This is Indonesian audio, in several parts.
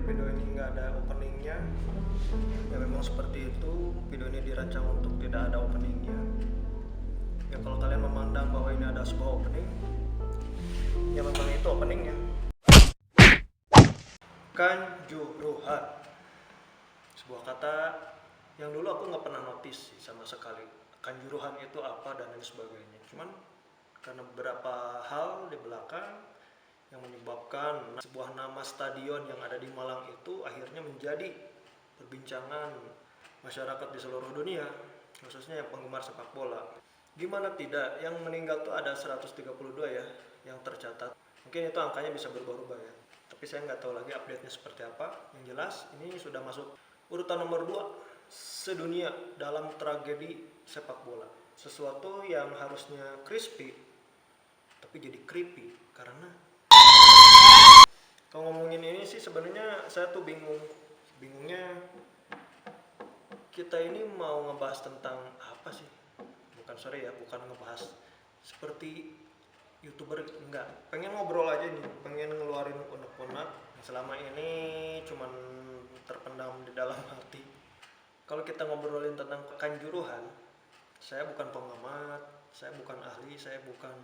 video ini nggak ada openingnya, ya memang seperti itu. Video ini dirancang untuk tidak ada openingnya. Ya kalau kalian memandang bahwa ini ada sebuah opening, ya memang itu openingnya. Kanjuruhan, sebuah kata yang dulu aku nggak pernah notice sama sekali. Kanjuruhan itu apa dan lain sebagainya. Cuman karena beberapa hal di belakang yang menyebabkan sebuah nama stadion yang ada di Malang itu akhirnya menjadi perbincangan masyarakat di seluruh dunia, khususnya yang penggemar sepak bola. Gimana tidak, yang meninggal tuh ada 132 ya yang tercatat. Mungkin itu angkanya bisa berubah-ubah ya, tapi saya nggak tahu lagi update-nya seperti apa. Yang jelas ini sudah masuk urutan nomor 2 sedunia dalam tragedi sepak bola. Sesuatu yang harusnya crispy tapi jadi creepy. Karena kalau ngomongin ini sih sebenarnya saya tuh bingungnya kita ini mau ngebahas tentang apa sih? Bukan ngebahas seperti YouTuber, enggak. Pengen ngobrol aja nih, pengen ngeluarin unek-unek yang selama ini cuman terpendam di dalam hati. Kalau kita ngobrolin tentang Kanjuruhan, saya bukan pengamat, saya bukan ahli, saya bukan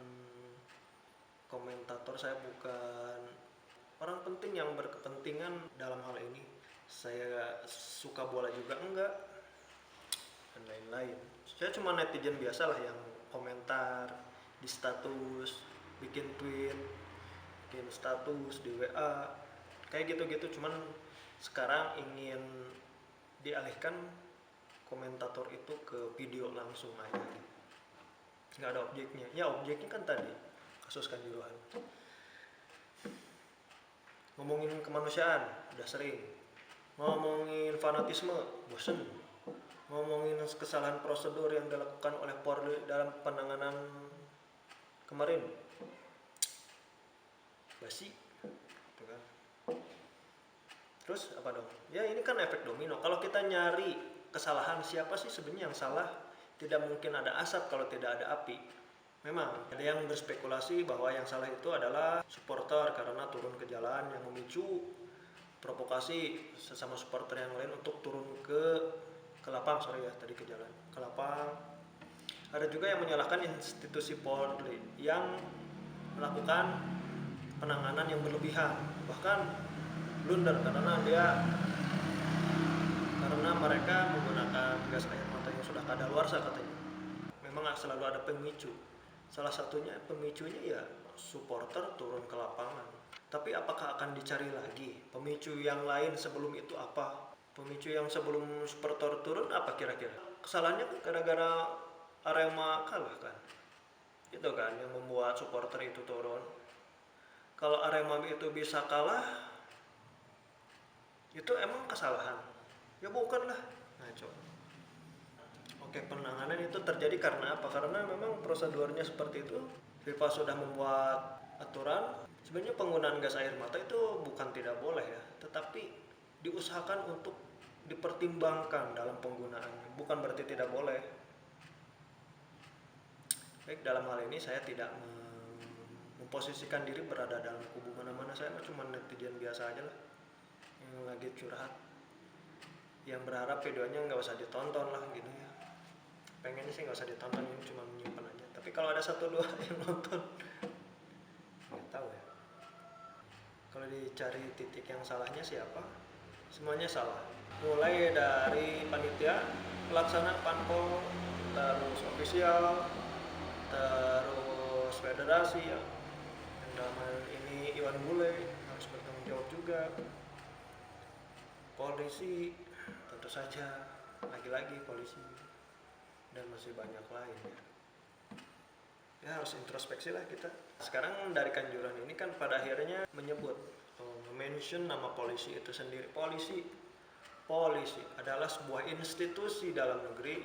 komentator, saya bukan orang penting yang berkepentingan dalam hal ini. Saya suka bola juga enggak, dan lain-lain. Saya cuma netizen biasa lah yang komentar di status, bikin tweet, bikin status di WA, kayak gitu-gitu. Cuman sekarang ingin dialihkan komentator itu ke video langsung aja, nggak ada objeknya. Ya objeknya kan tadi kasus Kanjuruhan. Ngomongin kemanusiaan udah sering, ngomongin fanatisme bosen, ngomongin kesalahan prosedur yang dilakukan oleh Polri dalam penanganan kemarin basi gitu kan. Terus apa dong? Ya ini kan efek domino. Kalau kita nyari kesalahan, siapa sih sebenarnya yang salah? Tidak mungkin ada asap kalau tidak ada api. Memang ada yang berspekulasi bahwa yang salah itu adalah supporter karena turun ke jalan, yang memicu provokasi sesama supporter yang lain untuk turun ke lapang, ke jalan, ke lapang. Ada juga yang menyalahkan institusi Polri yang melakukan penanganan yang berlebihan, bahkan blunder karena mereka menggunakan gas air mata yang sudah kadaluarsa katanya. Memang selalu ada pemicu. Salah satunya pemicunya ya supporter turun ke lapangan. Tapi apakah akan dicari lagi pemicu yang lain sebelum itu apa? Pemicu yang sebelum supporter turun apa kira-kira? Kesalahannya gara-gara Arema kalah kan? Itu kan yang membuat supporter itu turun. Kalau Arema itu bisa kalah, itu emang kesalahan? Ya bukan lah. Nah coba. Oke, penanganan itu terjadi karena apa? Karena memang prosedurnya seperti itu. FIFA sudah membuat aturan. Sebenarnya penggunaan gas air mata itu bukan tidak boleh ya, tetapi diusahakan untuk dipertimbangkan dalam penggunaannya. Bukan berarti tidak boleh. Baik, dalam hal ini saya tidak memposisikan diri berada dalam kubu mana-mana. Saya cuma netizen biasa aja lah, yang lagi curhat, yang berharap videonya nggak usah ditonton lah gitu ya. Pengennya sih nggak usah ditonton, ini cuma menyimpan aja. Tapi kalau ada 1-2 yang nonton, nggak tahu ya. Kalau dicari titik yang salahnya siapa, semuanya salah. Mulai dari panitia, pelaksana, panpol, terus ofisial, terus federasi ya. Yang dalam hal ini Iwan Bule harus bertanggung jawab juga. Polisi tentu saja, lagi-lagi polisi, dan masih banyak lain ya. Harus introspeksi lah kita. Sekarang dari Kanjuruhan ini kan pada akhirnya menyebut, mention nama polisi itu sendiri. Polisi adalah sebuah institusi dalam negeri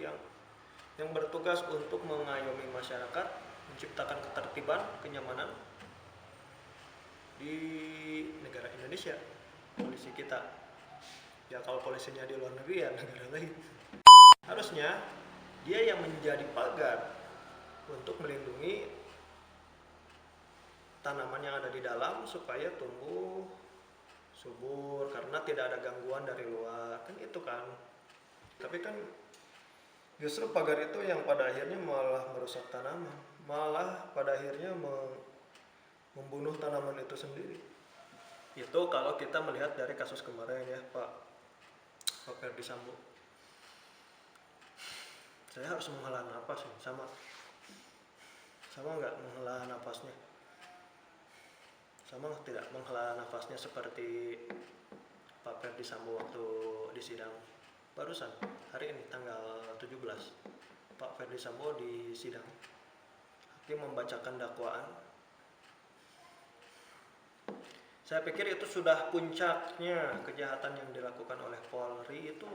yang bertugas untuk mengayomi masyarakat, menciptakan ketertiban, kenyamanan di negara Indonesia. Polisi kita. Ya kalau polisinya di luar negeri ya negara lain. Harusnya dia yang menjadi pagar untuk melindungi tanaman yang ada di dalam supaya tumbuh subur karena tidak ada gangguan dari luar, kan itu kan. Tapi kan justru pagar itu yang pada akhirnya malah merusak tanaman, malah pada akhirnya membunuh tanaman itu sendiri. Itu kalau kita melihat dari kasus kemarin ya Pak Ferdy Sambo. Saya harus menghela napas nih, sama nggak menghela nafasnya, sama tidak menghela nafasnya seperti Pak Ferdy Sambo waktu di sidang barusan hari ini tanggal 17. Pak Ferdy Sambo di sidang, hakim membacakan dakwaan. Saya pikir itu sudah puncaknya kejahatan yang dilakukan oleh Polri itu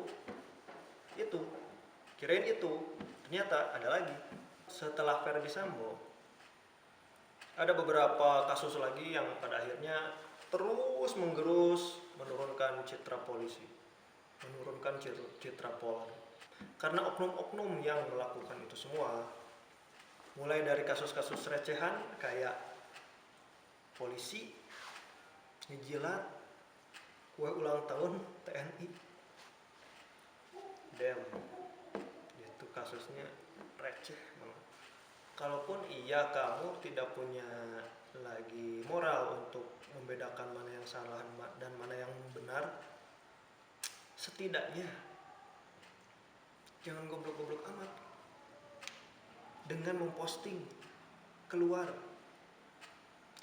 kirain itu, ternyata ada lagi. Setelah Ferdy Sambo ada beberapa kasus lagi yang pada akhirnya terus menggerus menurunkan citra polisi, menurunkan citra Polri. Karena oknum-oknum yang melakukan itu semua, mulai dari kasus-kasus recehan kayak polisi ngejilat kue ulang tahun TNI, itu kasusnya receh banget. Kalaupun iya kamu tidak punya lagi moral untuk membedakan mana yang salah dan mana yang benar, setidaknya jangan goblok-goblok amat dengan memposting keluar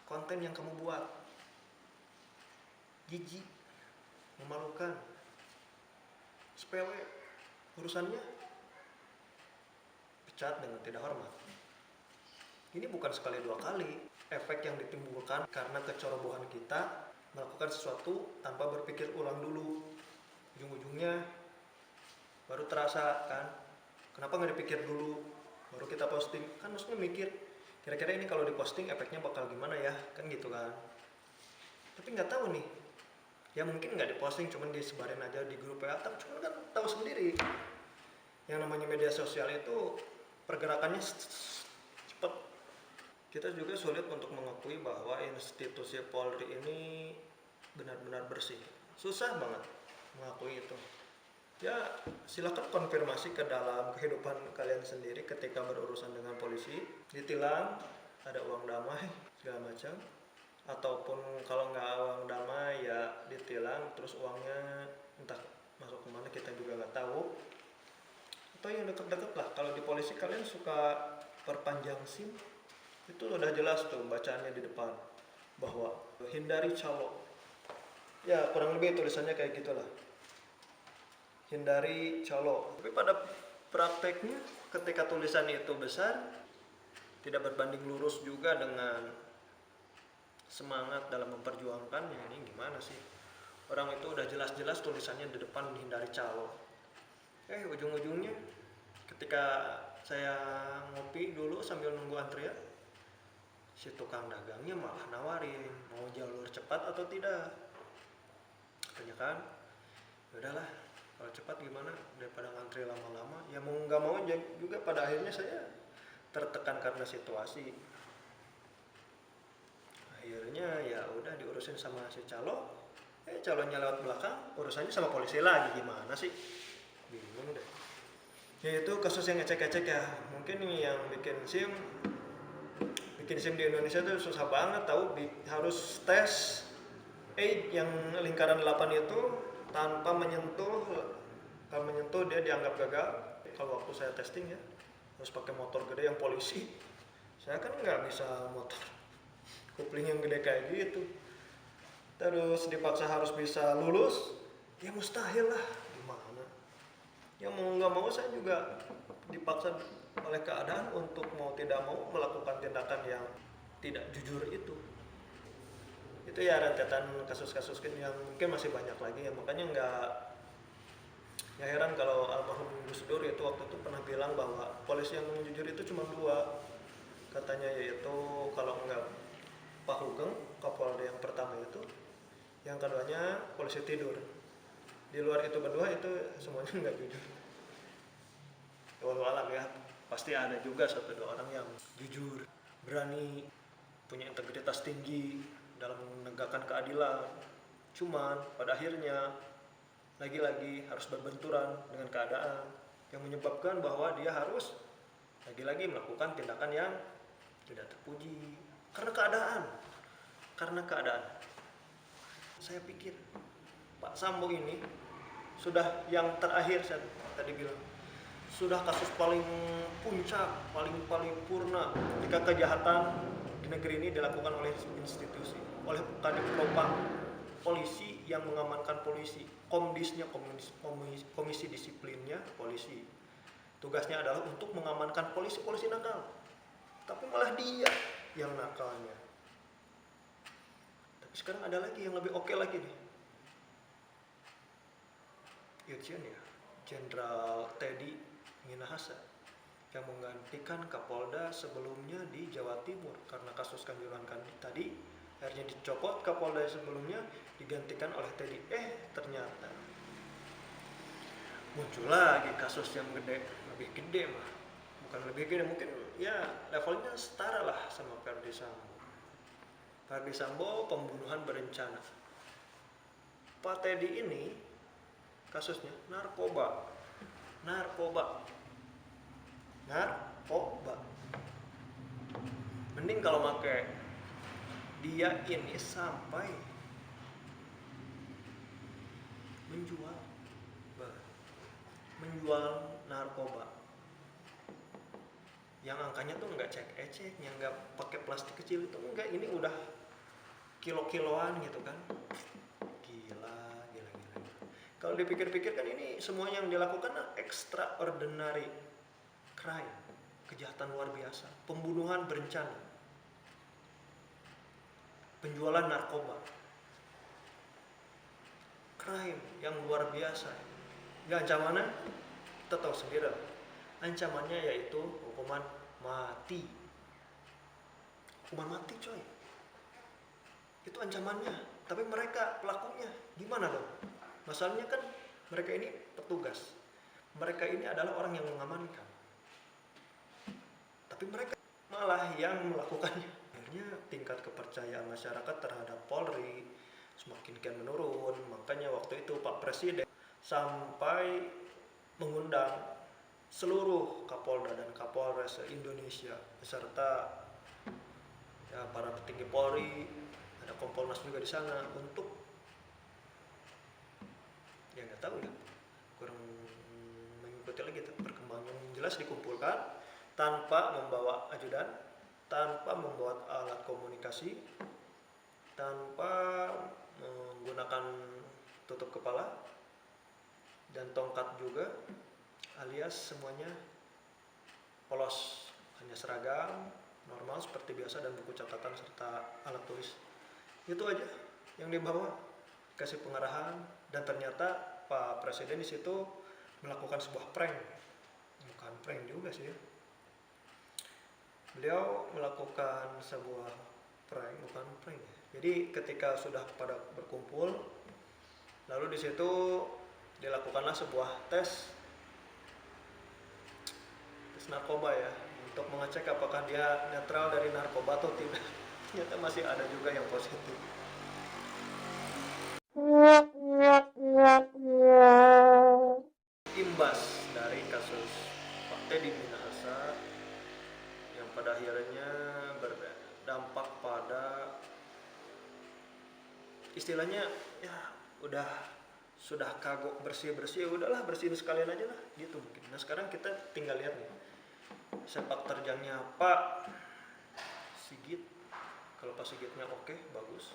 konten yang kamu buat. Jijik, memalukan, sepele, urusannya pecat dengan tidak hormat. Ini bukan sekali dua kali efek yang ditimbulkan karena kecerobohan kita melakukan sesuatu tanpa berpikir ulang dulu. Ujung-ujungnya baru terasa kan, kenapa nggak dipikir dulu baru kita posting. Kan maksudnya mikir kira-kira ini kalau diposting efeknya bakal gimana ya, kan gitu kan. Tapi nggak tahu nih, ya mungkin nggak diposting, cuman disebarin aja di grup WA. Tapi cuman kan tahu sendiri, yang namanya media sosial itu pergerakannya cepat. Kita juga sulit untuk mengakui bahwa institusi Polri ini benar-benar bersih. Susah banget mengakui itu. Ya silakan konfirmasi ke dalam kehidupan kalian sendiri ketika berurusan dengan polisi, ditilang, ada uang damai, segala macam. Ataupun kalau nggak uang damai ya ditilang, terus uangnya entah masuk kemana kita juga nggak tahu. Atau yang deket-deket lah, kalau di polisi kalian suka perpanjang SIM, itu udah jelas tuh bacaannya di depan bahwa hindari calo. Ya kurang lebih tulisannya kayak gitulah, hindari calo. Tapi pada prakteknya ketika tulisan itu besar, tidak berbanding lurus juga dengan semangat dalam memperjuangkannya. Ini gimana sih, orang itu udah jelas-jelas tulisannya di depan hindari calo. Ujung-ujungnya ketika saya ngopi dulu sambil nunggu antrian, si tukang dagangnya malah nawarin mau jalur cepat atau tidak. Katanya kan, udahlah kalau cepat gimana daripada ngantri lama-lama. Ya mau nggak mau juga pada akhirnya saya tertekan karena situasi. Akhirnya ya udah diurusin sama si calo. Calonnya lewat belakang, urusannya sama polisi lagi, gimana sih? Bingung deh. Ya itu kasus yang ngecek-ngecek ya. Mungkin yang bikin SIM di Indonesia tuh susah banget tahu, harus tes yang lingkaran 8 itu tanpa menyentuh. Kalau menyentuh dia dianggap gagal. Kalau waktu saya testing ya harus pakai motor gede yang polisi. Saya kan nggak bisa motor kopling yang gede kayak gitu. Terus dipaksa harus bisa lulus, ya mustahil lah, gimana. Ya mau nggak mau saya juga dipaksa oleh keadaan untuk mau tidak mau melakukan tindakan yang tidak jujur itu. Itu ya rentetan kasus-kasus yang mungkin masih banyak lagi ya. Makanya nggak heran kalau almarhum Gus Dur itu waktu itu pernah bilang bahwa polisi yang jujur itu cuma dua, katanya, yaitu kalau nggak Pak Hugeng, Kapolri yang pertama itu, yang keduanya polisi tidur. Di luar itu berdua itu semuanya nggak jujur. Walau alam ya, pasti ada juga satu dua orang yang jujur, berani, punya integritas tinggi dalam menegakkan keadilan. Cuman pada akhirnya lagi-lagi harus berbenturan dengan keadaan yang menyebabkan bahwa dia harus lagi-lagi melakukan tindakan yang tidak terpuji karena keadaan. Karena keadaan. Saya pikir Pak Sambo ini sudah yang terakhir saya tadi bilang, sudah kasus paling puncak, paling purna jika kejahatan di negeri ini dilakukan oleh institusi, oleh Kadif Propam, polisi yang mengamankan polisi, komdisnya, komisi disiplinnya polisi. Tugasnya adalah untuk mengamankan polisi nakal. Tapi malah dia yang nakalnya. Tapi sekarang ada lagi yang lebih oke lagi nih. Irjen ya, Jenderal Teddy Minahasa yang menggantikan Kapolda sebelumnya di Jawa Timur karena kasus Kanjuruhan tadi. Akhirnya dicopot Kapolda sebelumnya, digantikan oleh Teddy. Ternyata muncul lagi kasus yang lebih gede mah. Bukan lebih gede, mungkin ya levelnya setara lah sama Ferdy Sambo. Ferdy Sambo pembunuhan berencana. Pak Teddy ini kasusnya narkoba. Mending kalau pakai dia ini sampai menjual narkoba yang angkanya tuh nggak cek-ecek, yang nggak pakai plastik kecil itu enggak, ini udah kilo-kiloan gitu kan. Gila. Kalau dipikir-pikir kan ini semua yang dilakukan extraordinary crime, kejahatan luar biasa, pembunuhan berencana, penjualan narkoba, crime yang luar biasa. Ya ancamannya kita tahu sendiri lah. Ancamannya yaitu hukuman mati. Hukuman mati coy. Itu ancamannya. Tapi mereka pelakunya gimana dong? Masalahnya kan mereka ini petugas. Mereka ini adalah orang yang mengamankan. Tapi mereka malah yang melakukannya. Akhirnya tingkat kepercayaan masyarakat terhadap Polri semakin kian menurun. Makanya waktu itu Pak Presiden sampai mengundang seluruh Kapolda dan Kapolres se-Indonesia beserta ya, para petinggi Polri, ada Kompolnas juga di sana untuk ya nggak tahu ya, kurang mengikuti lagi perkembangan. Yang jelas dikumpulkan tanpa membawa ajudan, tanpa membawa alat komunikasi, tanpa menggunakan tutup kepala dan tongkat juga, alias semuanya polos, hanya seragam normal seperti biasa dan buku catatan serta alat tulis. Itu aja yang dibawa, kasih pengarahan. Dan ternyata Pak Presiden di situ melakukan sebuah prank. Bukan prank juga sih ya. Beliau melakukan sebuah prank, bukan prank ya. Jadi ketika sudah pada berkumpul, lalu di situ dilakukanlah sebuah tes narkoba ya, untuk mengecek apakah dia netral dari narkoba atau tidak. Ternyata masih ada juga yang positif. Imbas dari kasus Pak Teddy Minahasa yang pada akhirnya berdampak pada istilahnya ya sudah kagok bersih-bersih, udahlah bersihin sekalian aja lah gitu mungkin. Nah sekarang kita tinggal lihat nih sepak terjangnya Pak Sigit. Kalau Pak Sigitnya oke, bagus,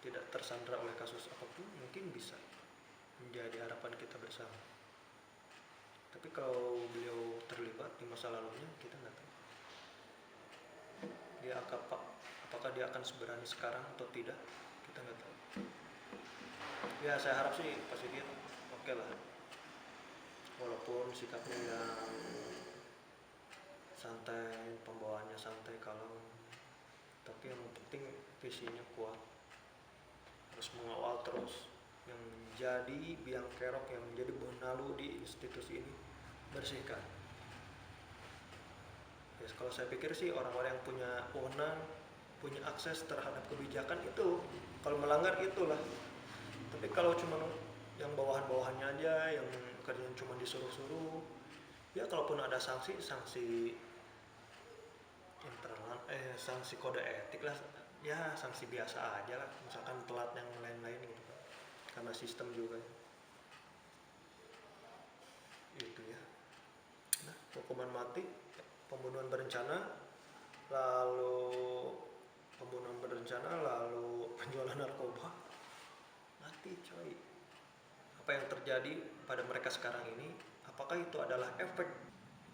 tidak tersandra oleh kasus apapun, mungkin bisa menjadi harapan kita bersama. Tapi kalau beliau terlibat di masa lalunya, kita nggak tahu. Apakah dia akan seberani sekarang atau tidak, kita nggak tahu. Ya saya harap sih Pak Sigit oke lah, walaupun sikapnya yang santai, pembawaannya santai, kalem, tapi yang penting visinya kuat, harus mengawal terus. Yang menjadi biang kerok, yang menjadi benalu di institusi ini, bersihkan. Ya, kalau saya pikir sih orang-orang yang punya wewenang, punya akses terhadap kebijakan itu, kalau melanggar itulah Tapi kalau cuma yang bawahan-bawahannya aja yang kerjaan cuma disuruh-suruh, ya kalaupun ada sanksi internal, sanksi kode etik lah, ya sanksi biasa aja lah, misalkan telat yang lain-lain gitu kan, karena sistem juga itu ya. Nah, hukuman mati, pembunuhan berencana, lalu lalu penjualan narkoba, mati coy. Apa yang terjadi pada mereka sekarang ini, apakah itu adalah efek,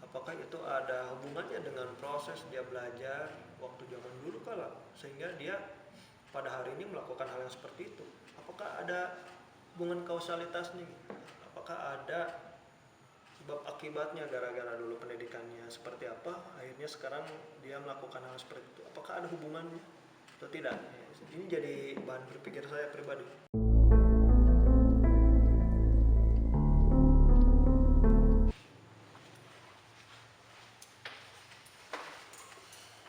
apakah itu ada hubungannya dengan proses dia belajar waktu zaman dulu kala, sehingga dia pada hari ini melakukan hal yang seperti itu? Apakah ada hubungan kausalitasnya? Apakah ada sebab akibatnya, gara-gara dulu pendidikannya seperti apa, akhirnya sekarang dia melakukan hal seperti itu? Apakah ada hubungannya atau tidak? Ini jadi bahan berpikir saya pribadi.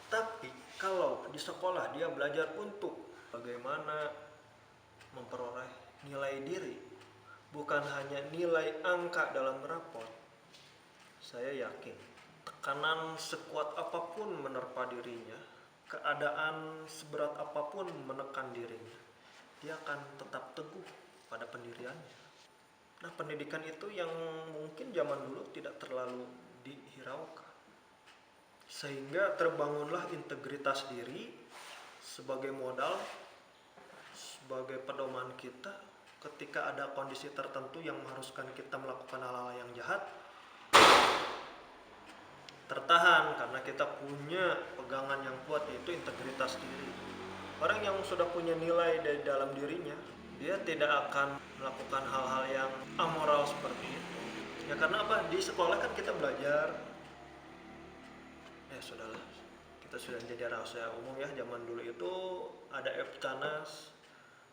Tapi kalau di sekolah dia belajar untuk bagaimana memperoleh nilai diri, bukan hanya nilai angka dalam raport, saya yakin tekanan sekuat apapun menerpa dirinya, keadaan seberat apapun menekan dirinya, dia akan tetap teguh pada pendiriannya. Nah, pendidikan itu yang mungkin zaman dulu tidak terlalu dihiraukan, sehingga terbangunlah integritas diri sebagai modal, sebagai pedoman kita ketika ada kondisi tertentu yang mengharuskan kita melakukan hal-hal yang jahat, tertahan karena kita punya pegangan yang kuat, yaitu integritas diri. Orang yang sudah punya nilai dari dalam dirinya, dia tidak akan melakukan hal-hal yang amoral seperti itu. Ya karena apa? Di sekolah kan kita belajar, sudahlah, kita sudah jadi rahasia umum ya, zaman dulu itu ada FCANAS,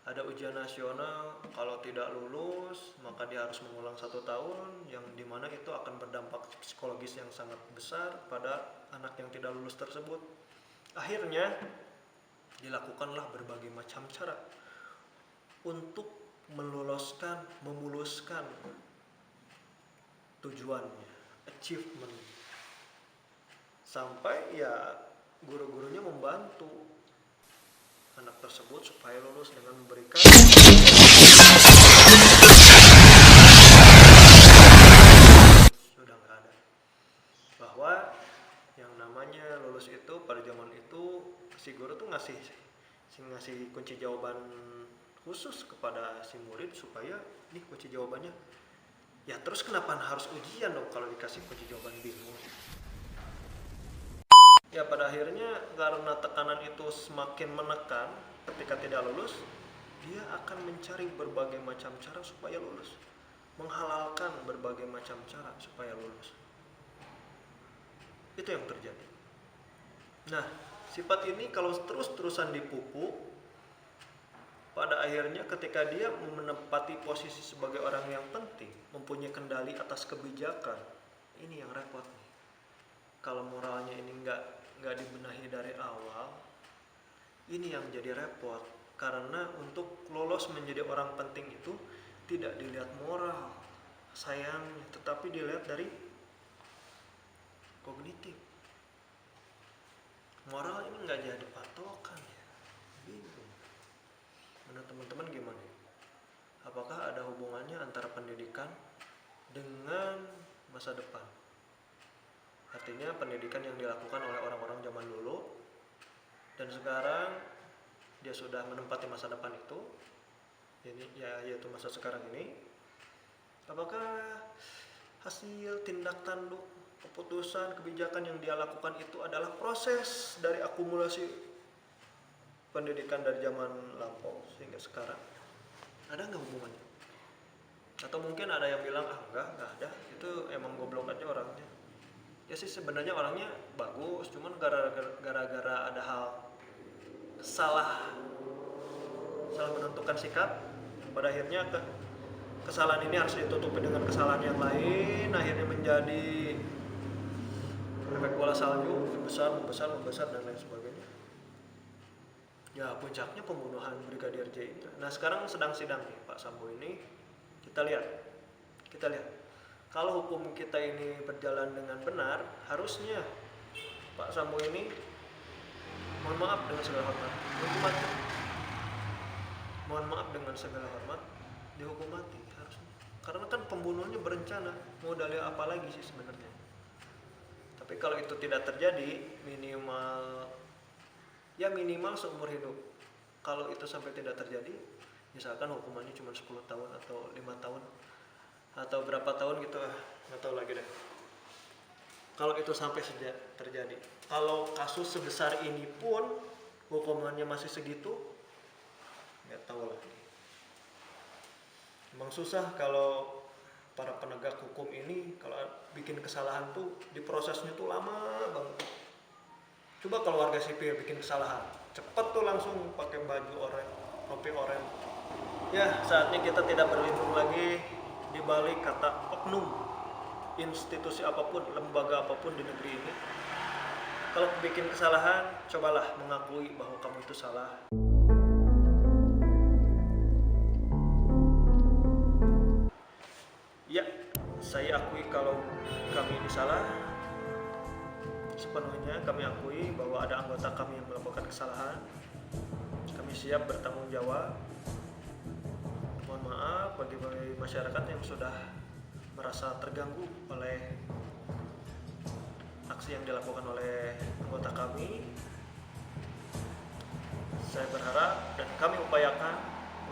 ada ujian nasional, kalau tidak lulus maka dia harus mengulang 1 tahun, yang dimana itu akan berdampak psikologis yang sangat besar pada anak yang tidak lulus tersebut. Akhirnya dilakukanlah berbagai macam cara untuk memuluskan tujuannya, achievement, sampai ya guru-gurunya membantu anak tersebut supaya lulus dengan memberikan sudah nggak ada, bahwa yang namanya lulus itu pada zaman itu si guru tuh ngasih kunci jawaban khusus kepada si murid supaya nih kunci jawabannya. Ya terus kenapa harus ujian dong kalau dikasih kunci jawaban bingung? Ya pada akhirnya karena tekanan itu semakin menekan, ketika tidak lulus dia akan mencari berbagai macam cara supaya lulus, menghalalkan berbagai macam cara supaya lulus. Itu yang terjadi. Nah, sifat ini kalau terus-terusan dipupuk, pada akhirnya ketika dia menempati posisi sebagai orang yang penting, mempunyai kendali atas kebijakan, ini yang repot nih. Kalau moralnya ini nggak dibenahi dari awal, ini yang jadi repot. Karena untuk lolos menjadi orang penting itu tidak dilihat moral, sayangnya, tetapi dilihat dari kognitif. Moral ini nggak jadi patokan ya. Bingung. Menurut teman-teman gimana? Apakah ada hubungannya antara pendidikan dengan masa depan? Artinya pendidikan yang dilakukan oleh orang-orang zaman dulu dan sekarang dia sudah menempati masa depan itu, ini yaitu masa sekarang ini. Apakah hasil tindak tanduk, keputusan, kebijakan yang dia lakukan itu adalah proses dari akumulasi pendidikan dari zaman lampau sehingga sekarang? Ada nggak hubungannya? Atau mungkin ada yang bilang nggak ada, itu emang goblok aja orangnya. Ya sih sebenarnya orangnya bagus, cuman gara-gara ada hal salah menentukan sikap, pada akhirnya kesalahan ini harus ditutupi dengan kesalahan yang lain, akhirnya menjadi efek bola salju, membesar dan lain sebagainya. Ya puncaknya pembunuhan Brigadir J itu. Nah sekarang sedang sidang nih Pak Sambo ini. Kita lihat kalau hukum kita ini berjalan dengan benar, harusnya Pak Sambo ini, mohon maaf dengan segala hormat, dihukum mati. Mohon maaf dengan segala hormat, dihukum mati harusnya. Karena kan pembunuhnya berencana, mau dalih apa lagi sih sebenarnya. Tapi kalau itu tidak terjadi, minimal seumur hidup. Kalau itu sampai tidak terjadi, misalkan hukumannya cuma 10 tahun atau 5 tahun atau berapa tahun gitu, nggak tahu lagi deh. Kalau itu sampai terjadi, kalau kasus sebesar ini pun hukumannya masih segitu, nggak tahu lagi. Emang susah kalau para penegak hukum ini kalau bikin kesalahan tuh diprosesnya tuh lama banget. Coba kalau warga sipil bikin kesalahan, cepet tuh langsung pakai baju oranye, topi oranye. Ya, saatnya kita tidak berlindung lagi di balik kata oknum. Institusi apapun, lembaga apapun di negeri ini. Kalau bikin kesalahan, cobalah mengakui bahwa kamu itu salah. Ya, saya akui kalau kami ini salah. Sepenuhnya kami akui bahwa ada anggota kami yang melakukan kesalahan. Kami siap bertanggung jawab. Mohon maaf bagi masyarakat yang sudah merasa terganggu oleh aksi yang dilakukan oleh anggota kami. Saya berharap dan kami upayakan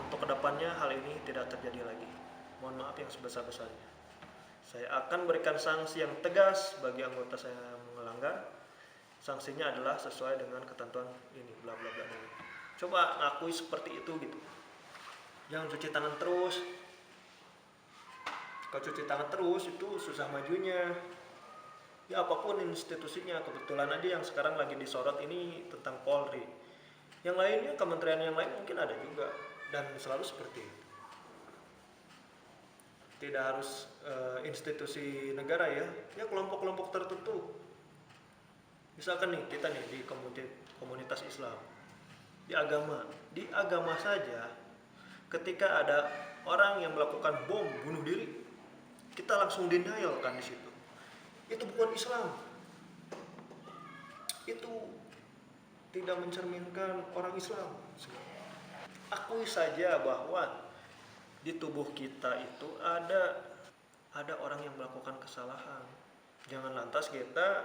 untuk kedepannya hal ini tidak terjadi lagi. Mohon maaf yang sebesar-besarnya. Saya akan berikan sanksi yang tegas bagi anggota saya yang melanggar. Sanksinya adalah sesuai dengan ketentuan ini, bla bla bla. Coba ngakui seperti itu gitu. Jangan cuci tangan terus. Kalau cuci tangan terus itu susah majunya. Ya apapun institusinya, kebetulan aja yang sekarang lagi disorot ini tentang Polri. Yang lainnya, kementerian yang lain mungkin ada juga dan selalu seperti itu. Tidak harus institusi negara ya kelompok-kelompok tertentu. Misalkan nih kita nih di komunitas Islam, di agama saja, ketika ada orang yang melakukan bom bunuh diri, kita langsung denial kan di situ. Itu bukan Islam. Itu tidak mencerminkan orang Islam. Akui saja bahwa di tubuh kita itu ada orang yang melakukan kesalahan. Jangan lantas kita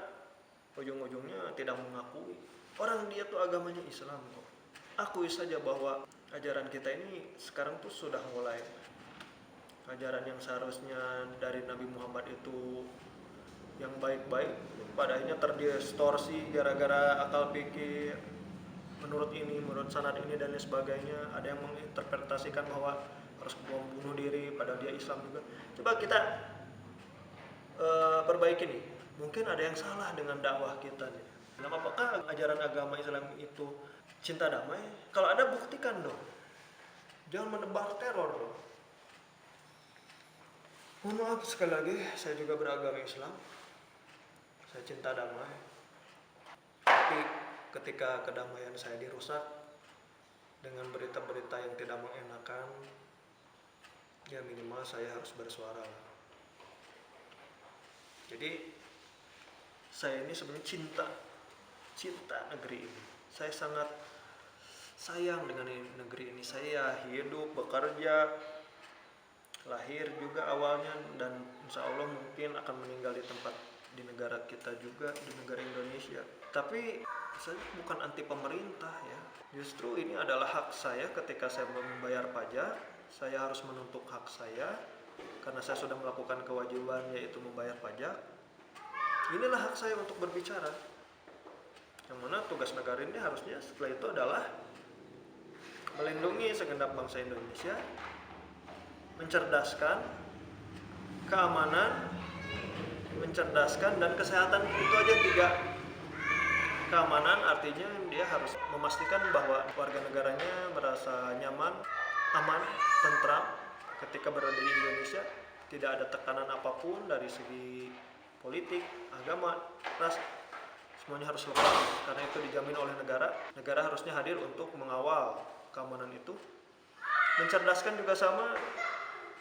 ujung-ujungnya tidak mengakui. Orang dia tuh agamanya Islam kok. Akui saja bahwa ajaran kita ini sekarang tuh sudah mulai ajaran yang seharusnya dari Nabi Muhammad itu yang baik-baik, pada akhirnya terdistorsi gara-gara akal pikir menurut ini, menurut sanad ini dan lain sebagainya. Ada yang menginterpretasikan bahwa harus bunuh diri padahal dia Islam juga. Coba kita perbaiki nih. Mungkin ada yang salah dengan dakwah kita nih. Nah, apakah ajaran agama Islam itu cinta damai? Kalau ada, buktikan dong. Jangan menebar teror dong. Mohon maaf sekali lagi, saya juga beragama Islam. Saya cinta damai. Tapi ketika kedamaian saya dirusak dengan berita-berita yang tidak mengenakan, ya minimal saya harus bersuara. Jadi saya ini sebenarnya cinta negeri ini. Saya sangat sayang dengan negeri ini. Saya hidup, bekerja, lahir juga awalnya, dan insya Allah mungkin akan meninggal di negara kita juga, di negara Indonesia. Tapi saya bukan anti pemerintah ya. Justru ini adalah hak saya ketika saya membayar pajak. Saya harus menuntut hak saya karena saya sudah melakukan kewajiban yaitu membayar pajak. Inilah hak saya untuk berbicara. Yang mana tugas negara ini harusnya setelah itu adalah melindungi segenap bangsa Indonesia, mencerdaskan keamanan, mencerdaskan dan kesehatan. Itu aja 3. Keamanan artinya dia harus memastikan bahwa warga negaranya merasa nyaman, aman, tentram ketika berada di Indonesia. Tidak ada tekanan apapun dari segi politik, agama, ras, semuanya harus lepas karena itu dijamin oleh negara. Negara harusnya hadir untuk mengawal keamanan itu. Mencerdaskan juga sama,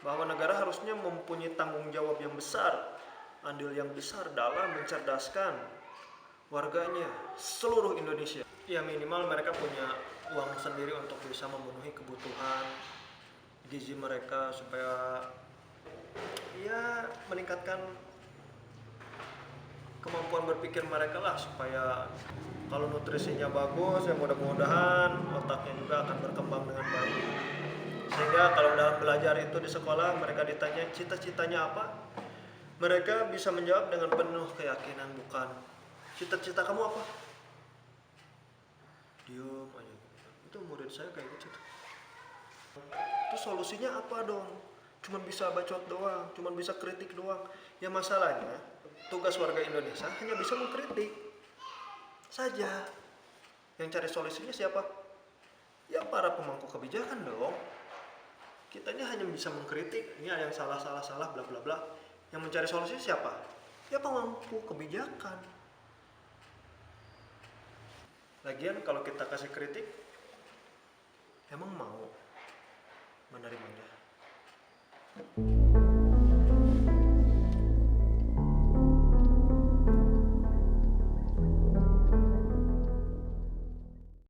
bahwa negara harusnya mempunyai tanggung jawab yang besar, andil yang besar dalam mencerdaskan warganya seluruh Indonesia. Ya minimal mereka punya uang sendiri untuk bisa memenuhi kebutuhan gizi mereka, supaya ya meningkatkan kemampuan berpikir mereka lah, supaya kalau nutrisinya bagus ya mudah-mudahan otaknya juga akan berkembang dengan baik. Sehingga kalau dalam belajar itu di sekolah mereka ditanya cita-citanya apa, mereka bisa menjawab dengan penuh keyakinan, bukan cita-cita kamu apa? Diam aja. Itu murid saya kayak gitu. Itu solusinya apa dong? Cuman bisa bacot doang, cuman bisa kritik doang. Ya masalahnya tugas warga Indonesia hanya bisa mengkritik saja. Yang cari solusinya siapa? Ya para pemangku kebijakan dong. Kitanya hanya bisa mengkritik, ini ada yang salah bla bla bla. Yang mencari solusi siapa? Ya pemangku kebijakan. Lagian kalau kita kasih kritik, emang mau menerimanya?